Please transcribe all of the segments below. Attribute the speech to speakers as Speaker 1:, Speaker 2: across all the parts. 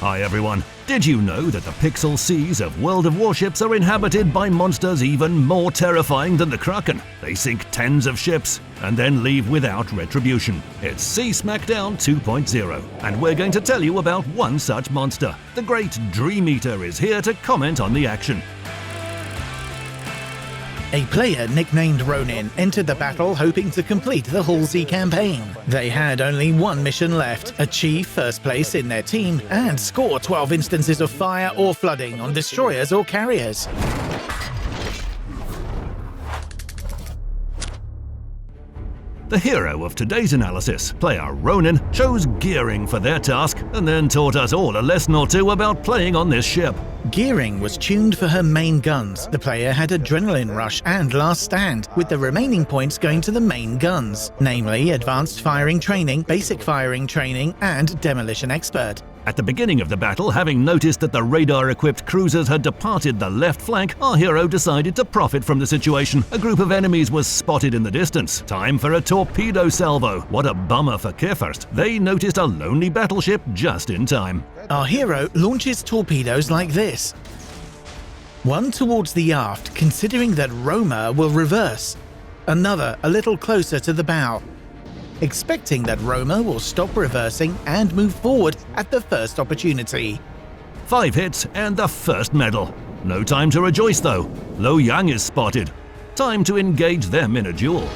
Speaker 1: Hi everyone, did you know that the pixel seas of World of Warships are inhabited by monsters even more terrifying than the Kraken? They sink tens of ships and then leave without retribution. It's Sea Smackdown 2.0, and we're going to tell you about one such monster. The great Dream Eater is here to comment on the action.
Speaker 2: A player nicknamed Ronin entered the battle hoping to complete the Halsey campaign. They had only one mission left: achieve first place in their team and score 12 instances of fire or flooding on destroyers or carriers.
Speaker 1: The hero of today's analysis, player Ronin, chose gearing for their task and then taught us all a lesson or two about playing on this ship.
Speaker 2: Gearing was tuned for her main guns. The player had Adrenaline Rush and Last Stand, with the remaining points going to the main guns, namely Advanced Firing Training, Basic Firing Training, and Demolition Expert.
Speaker 1: At the beginning of the battle, having noticed that the radar-equipped cruisers had departed the left flank, our hero decided to profit from the situation. A group of enemies was spotted in the distance. Time for a torpedo salvo. What a bummer for Kefirst. They noticed a lonely battleship just in time.
Speaker 2: Our hero launches torpedoes like this. One towards the aft, considering that Roma will reverse. Another a little closer to the bow, expecting that Roma will stop reversing and move forward at the first opportunity.
Speaker 1: 5 hits and the first medal. No time to rejoice though. Lo Yang is spotted. Time to engage them in a duel.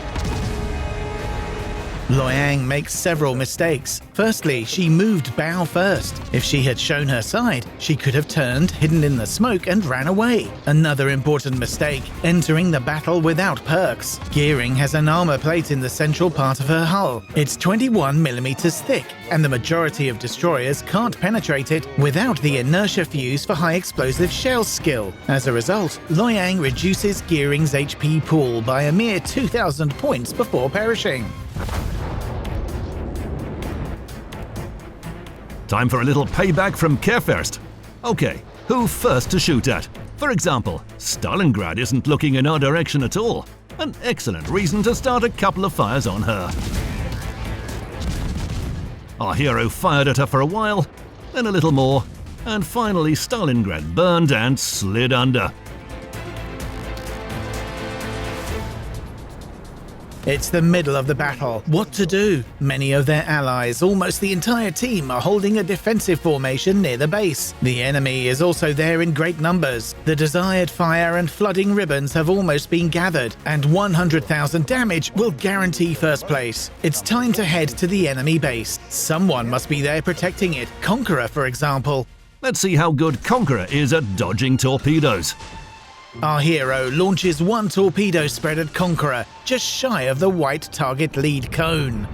Speaker 2: Loyang makes several mistakes. Firstly, she moved bow first. If she had shown her side, she could have turned, hidden in the smoke, and ran away. Another important mistake, entering the battle without perks. Gearing has an armor plate in the central part of her hull. It's 21mm thick, and the majority of destroyers can't penetrate it without the inertia fuse for high explosive shell skill. As a result, Loyang reduces Gearing's HP pool by a mere 2,000 points before perishing.
Speaker 1: Time for a little payback from Kefirst. Okay, who first to shoot at? For example, Stalingrad isn't looking in our direction at all. An excellent reason to start a couple of fires on her. Our hero fired at her for a while, then a little more, and finally Stalingrad burned and slid under.
Speaker 2: It's the middle of the battle. What to do? Many of their allies, almost the entire team, are holding a defensive formation near the base. The enemy is also there in great numbers. The desired fire and flooding ribbons have almost been gathered, and 100,000 damage will guarantee first place. It's time to head to the enemy base. Someone must be there protecting it. Conqueror, for example.
Speaker 1: Let's see how good Conqueror is at dodging torpedoes.
Speaker 2: Our hero launches one torpedo spread at Conqueror, just shy of the white target lead cone.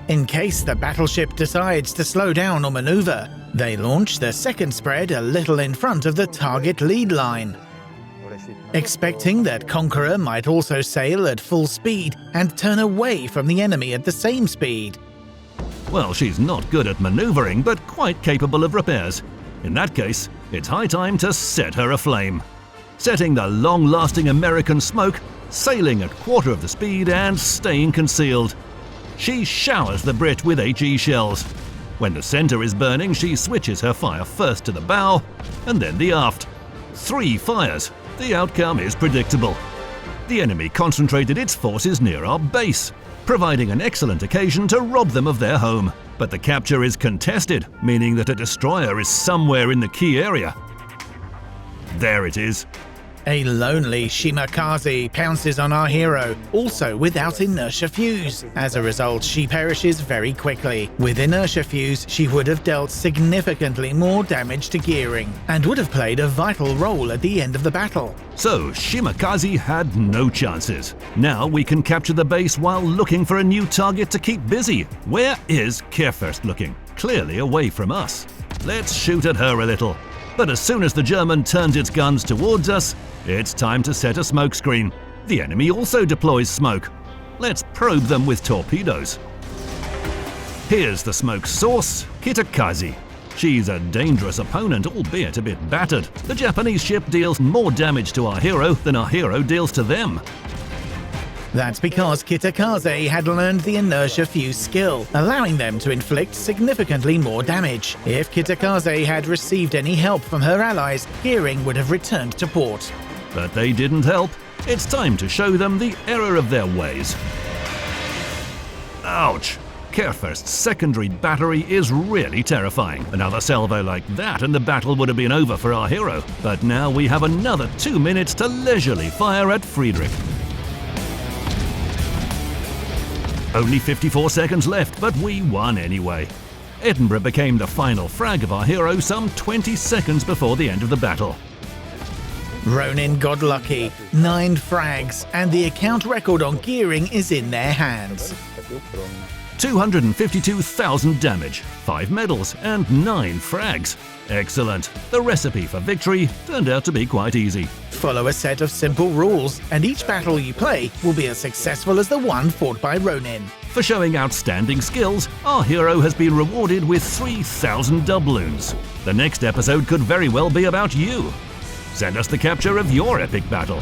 Speaker 2: In case the battleship decides to slow down or maneuver, they launch the second spread a little in front of the target lead line, expecting that Conqueror might also sail at full speed and turn away from the enemy at the same speed.
Speaker 1: Well, she's not good at maneuvering, but quite capable of repairs. In that case, it's high time to set her aflame. Setting the long-lasting American smoke, sailing at quarter of the speed and staying concealed. She showers the Brit with HE shells. When the center is burning, she switches her fire first to the bow and then the aft. 3 fires. The outcome is predictable. The enemy concentrated its forces near our base, providing an excellent occasion to rob them of their home. But the capture is contested, meaning that a destroyer is somewhere in the key area. There it is.
Speaker 2: A lonely Shimakaze pounces on our hero, also without inertia fuse. As a result, she perishes very quickly. With inertia fuse, she would have dealt significantly more damage to Gearing, and would have played a vital role at the end of the battle.
Speaker 1: So, Shimakaze had no chances. Now we can capture the base while looking for a new target to keep busy. Where is Kefirst looking? Clearly away from us. Let's shoot at her a little. But as soon as the German turns its guns towards us, it's time to set a smokescreen. The enemy also deploys smoke. Let's probe them with torpedoes. Here's the smoke source, Kitakaze. She's a dangerous opponent, albeit a bit battered. The Japanese ship deals more damage to our hero than our hero deals to them.
Speaker 2: That's because Kitakaze had learned the inertia fuse skill, allowing them to inflict significantly more damage. If Kitakaze had received any help from her allies, Gearing would have returned to port.
Speaker 1: But they didn't help. It's time to show them the error of their ways. Ouch! Kerfurst's secondary battery is really terrifying. Another salvo like that and the battle would have been over for our hero. But now we have another 2 minutes to leisurely fire at Friedrich. Only 54 seconds left, but we won anyway. Edinburgh became the final frag of our hero some 20 seconds before the end of the battle.
Speaker 2: Ronin got lucky, 9 frags, and the account record on Gearing is in their hands.
Speaker 1: 252,000 damage, 5 medals, and 9 frags. Excellent. The recipe for victory turned out to be quite easy.
Speaker 2: Follow a set of simple rules, and each battle you play will be as successful as the one fought by Ronin.
Speaker 1: For showing outstanding skills, our hero has been rewarded with 3,000 doubloons. The next episode could very well be about you. Send us the capture of your epic battle.